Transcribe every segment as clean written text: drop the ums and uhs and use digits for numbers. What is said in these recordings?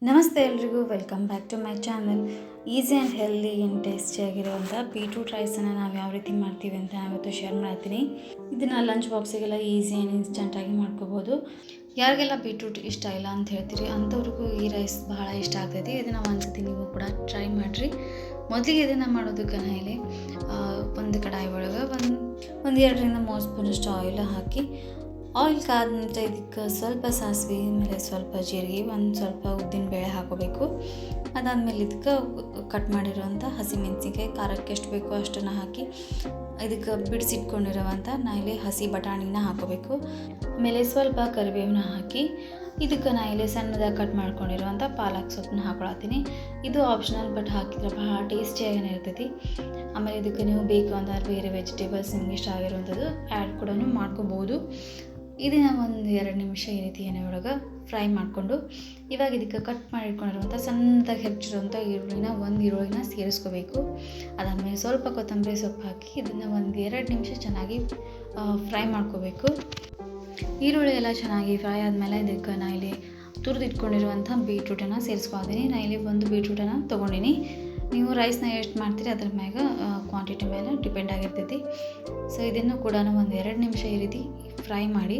ನಮಸ್ತೆ ಎಲ್ರಿಗೂ, welcome back to my channel. Easy and healthy and ಟೇಸ್ಟಿಯಾಗಿರುವಂಥ ಬೀಟ್ರೂಟ್ ರೈಸನ್ನು ನಾವು ಯಾವ ರೀತಿ ಮಾಡ್ತೀವಿ ಅಂತ ನಾವಿವತ್ತು ಶೇರ್ ಮಾಡ್ತೀನಿ. ಇದನ್ನು ಲಂಚ್ ಬಾಕ್ಸಿಗೆಲ್ಲ ಈಸಿ ಆ್ಯಂಡ್ ಇನ್ಸ್ಟೆಂಟಾಗಿ ಮಾಡ್ಕೋಬೋದು. ಯಾರಿಗೆಲ್ಲ ಬೀಟ್ರೂಟ್ ಇಷ್ಟ ಇಲ್ಲ ಅಂತ ಹೇಳ್ತೀರಿ ಅಂಥವ್ರಿಗೂ ಈ ರೈಸ್ ಬಹಳ ಇಷ್ಟ ಆಗ್ತೈತಿ. ಇದನ್ನು ಒಂದ್ಸತಿ ನೀವು ಕೂಡ ಟ್ರೈ ಮಾಡಿರಿ. ಮೊದಲಿಗೆ ಇದನ್ನು ಮಾಡೋದಕ್ಕೆ ಇಲ್ಲಿ ಒಂದು ಕಡಾಯಿ ಒಳಗೆ ಒಂದು 2-3 ಸ್ಪೂನಷ್ಟು ಆಯಿಲ್ ಹಾಕಿ, ಆಯಿಲ್ ಕಾದ ನಂತರ ಇದಕ್ಕೆ ಸ್ವಲ್ಪ ಸಾಸಿವೆ, ಆಮೇಲೆ ಸ್ವಲ್ಪ ಜೀರಿಗೆ, ಒಂದು ಸ್ವಲ್ಪ ಉದ್ದಿನ ಬೇಳೆ ಹಾಕೋಬೇಕು. ಅದಾದಮೇಲೆ ಇದಕ್ಕೆ ಕಟ್ ಮಾಡಿರೋವಂಥ ಹಸಿಮೆಣಸಿನ್ಕಾಯಿ, ಖಾರಕ್ಕೆ ಎಷ್ಟು ಬೇಕೋ ಅಷ್ಟನ್ನು ಹಾಕಿ ಇದಕ್ಕೆ ಬಿಡಿಸಿಟ್ಕೊಂಡಿರೋವಂಥ ಇಲ್ಲಿ ಹಸಿ ಬಟಾಣಿನ ಹಾಕೋಬೇಕು. ಆಮೇಲೆ ಸ್ವಲ್ಪ ಕರಿಬೇವನ್ನ ಹಾಕಿ ಇದಕ್ಕೆ ಇಲ್ಲಿ ಸಣ್ಣದಾಗಿ ಕಟ್ ಮಾಡ್ಕೊಂಡಿರೋವಂಥ ಪಾಲಕ್ ಸೊಪ್ಪನ್ನ ಹಾಕೊಳತ್ತೀನಿ. ಇದು ಆಪ್ಷನಲ್, ಬಟ್ ಹಾಕಿದ್ರೆ ಬಹಳ ಟೇಸ್ಟಿಯಾಗೇ ಇರ್ತೈತಿ. ಆಮೇಲೆ ಇದಕ್ಕೆ ನೀವು ಬೇಕು ಅಂದ್ರೆ ಬೇರೆ ವೆಜಿಟೇಬಲ್ಸ್ ನಿಮ್ಗೆ ಇಷ್ಟ ಆಗಿರುವಂಥದ್ದು ಆ್ಯಡ್ ಕೂಡ ಮಾಡ್ಕೋಬೋದು. ಇದನ್ನು 1-2 ನಿಮಿಷ ಈ ರೀತಿ ಎಣ್ಣೆ ಒಳಗೆ ಫ್ರೈ ಮಾಡಿಕೊಂಡು ಇವಾಗ ಇದಕ್ಕೆ ಕಟ್ ಮಾಡಿಟ್ಕೊಂಡಿರುವಂಥ ಸಣ್ಣದಾಗಿ ಹೆಚ್ಚಿರುವಂಥ ಒಂದು ಈರುಳ್ಳಿನ ಸೇರಿಸ್ಕೋಬೇಕು. ಅದಾದಮೇಲೆ ಸ್ವಲ್ಪ ಕೊತ್ತಂಬರಿ ಸೊಪ್ಪು ಹಾಕಿ ಇದನ್ನು 1-2 ನಿಮಿಷ ಚೆನ್ನಾಗಿ ಫ್ರೈ ಮಾಡ್ಕೋಬೇಕು. ಈರುಳ್ಳಿ ಎಲ್ಲ ಚೆನ್ನಾಗಿ ಫ್ರೈ ಆದಮೇಲೆ ಇದಕ್ಕೆ ಇಲ್ಲಿ ತುರಿದಿಟ್ಕೊಂಡಿರುವಂಥ ಬೀಟ್ರೂಟನ್ನು ಸೇರಿಸ್ಕೊಳ್ತೀನಿ. ಇಲ್ಲಿ 1 ಬೀಟ್ರೂಟನ್ನು ತೊಗೊಂಡಿನಿ. ನೀವು ರೈಸ್ನ ಎಷ್ಟು ಮಾಡ್ತೀರಿ ಅದ್ರ ಮ್ಯಾಗ ಕ್ವಾಂಟಿಟಿ ಮೇಲೆ ಡಿಪೆಂಡ್ ಆಗಿರ್ತೈತಿ. ಸೊ ಇದನ್ನು ಕೂಡ 1-2 ನಿಮಿಷ ಈ ರೀತಿ ಫ್ರೈ ಮಾಡಿ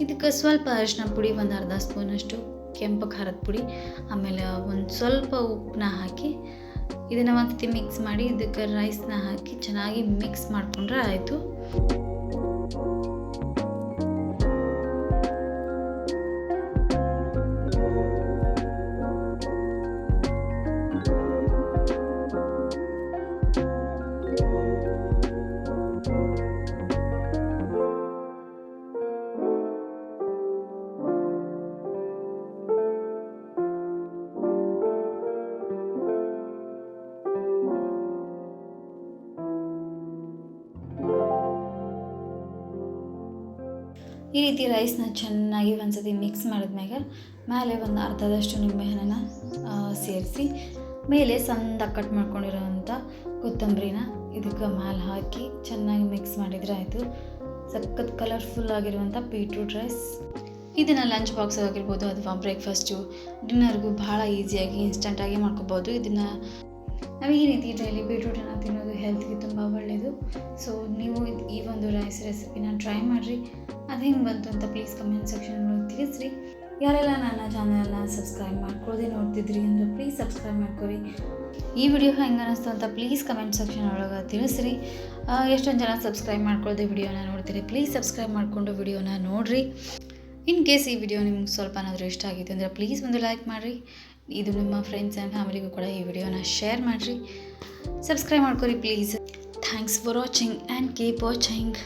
ಇದಕ್ಕೆ ಸ್ವಲ್ಪ ಅರಿಶಿನ ಪುಡಿ, 1/2 ಸ್ಪೂನಷ್ಟು ಕೆಂಪು ಖಾರದ ಪುಡಿ, ಆಮೇಲೆ ಒಂದು ಸ್ವಲ್ಪ ಉಪ್ಪನ್ನ ಹಾಕಿ ಇದನ್ನು ಒಂದ್ಸತಿ ಮಿಕ್ಸ್ ಮಾಡಿ ಇದಕ್ಕೆ ರೈಸ್ನ ಹಾಕಿ ಚೆನ್ನಾಗಿ ಮಿಕ್ಸ್ ಮಾಡಿಕೊಂಡ್ರೆ ಆಯಿತು. ಈ ರೀತಿ ರೈಸ್ನ ಚೆನ್ನಾಗಿ ಒಂದ್ಸತಿ ಮಿಕ್ಸ್ ಮಾಡಿದ್ಮ್ಯಾಗ ಮೇಲೆ ಒಂದು ಅರ್ಧದಷ್ಟು ನಿಂಬೆಹಣ್ಣನ್ನು ಸೇರಿಸಿ ಮೇಲೆ ಸಣ್ಣದಾಗಿ ಕಟ್ ಮಾಡ್ಕೊಂಡಿರೋವಂಥ ಕೊತ್ತಂಬರಿನ ಇದಕ್ಕೆ ಮೇಲೆ ಹಾಕಿ ಚೆನ್ನಾಗಿ ಮಿಕ್ಸ್ ಮಾಡಿದರೆ ಆಯಿತು. ಸಖತ್ ಕಲರ್ಫುಲ್ ಆಗಿರುವಂಥ ಬೀಟ್ರೂಟ್ ರೈಸ್. ಇದನ್ನು ಲಂಚ್ ಬಾಕ್ಸ್ ಆಗಿರ್ಬೋದು ಅಥವಾ ಬ್ರೇಕ್ಫಾಸ್ಟು, ಡಿನ್ನರ್ಗೂ ಭಾಳ ಈಸಿಯಾಗಿ ಇನ್ಸ್ಟೆಂಟಾಗಿ ಮಾಡ್ಕೋಬೋದು. ಇದನ್ನು ನಾವು ಈ ರೀತಿ ಡೈಲಿ ಬೀಟ್ರೂಟನ್ನು ತಿನ್ನೋದು ಹೆಲ್ತ್ಗೆ ತುಂಬ ಒಳ್ಳೆಯದು. ಸೊ ನೀವು ಈ ಒಂದು ರೈಸ್ ರೆಸಿಪಿನ ಟ್ರೈ ಮಾಡಿರಿ. ಅದು ಹೆಂಗೆ ಬಂತು ಅಂತ ಪ್ಲೀಸ್ ಕಮೆಂಟ್ ಸೆಕ್ಷನಲ್ಲಿ ತಿಳಿಸ್ರಿ. ಯಾರೆಲ್ಲ ನನ್ನ ಚಾನಲ್ನ ಸಬ್ಸ್ಕ್ರೈಬ್ ಮಾಡ್ಕೊಳ್ಳೋದೇ ನೋಡ್ತಿದ್ರಿ ಅಂದರೆ ಪ್ಲೀಸ್ ಸಬ್ಸ್ಕ್ರೈಬ್ ಮಾಡ್ಕೊರಿ. ಈ ವಿಡಿಯೋ ಹೆಂಗೆ ಅನ್ನಿಸ್ತು ಅಂತ ಪ್ಲೀಸ್ ಕಮೆಂಟ್ ಸೆಕ್ಷನ್ ಒಳಗೆ ತಿಳಿಸ್ರಿ. ಎಷ್ಟೊಂದು ಜನ ಸಬ್ಸ್ಕ್ರೈಬ್ ಮಾಡ್ಕೊಳ್ಳೋದೇ ವಿಡಿಯೋನ ನೋಡ್ತೀರಿ, ಪ್ಲೀಸ್ ಸಬ್ಸ್ಕ್ರೈಬ್ ಮಾಡಿಕೊಂಡು ವಿಡಿಯೋನ ನೋಡಿರಿ. ಇನ್ ಕೇಸ್ ಈ ವಿಡಿಯೋ ನಿಮ್ಗೆ ಸ್ವಲ್ಪ ಏನಾದರೂ ಇಷ್ಟ ಆಗಿತ್ತು ಅಂದರೆ ಪ್ಲೀಸ್ ಒಂದು ಲೈಕ್ ಮಾಡಿರಿ. ಇದು ನಿಮ್ಮ ಫ್ರೆಂಡ್ಸ್ ಆ್ಯಂಡ್ ಫ್ಯಾಮಿಲಿಗೂ ಕೂಡ ಈ ವಿಡಿಯೋನ ಶೇರ್ ಮಾಡಿರಿ. ಸಬ್ಸ್ಕ್ರೈಬ್ ಮಾಡ್ಕೊರಿ please. Thanks for watching and keep watching.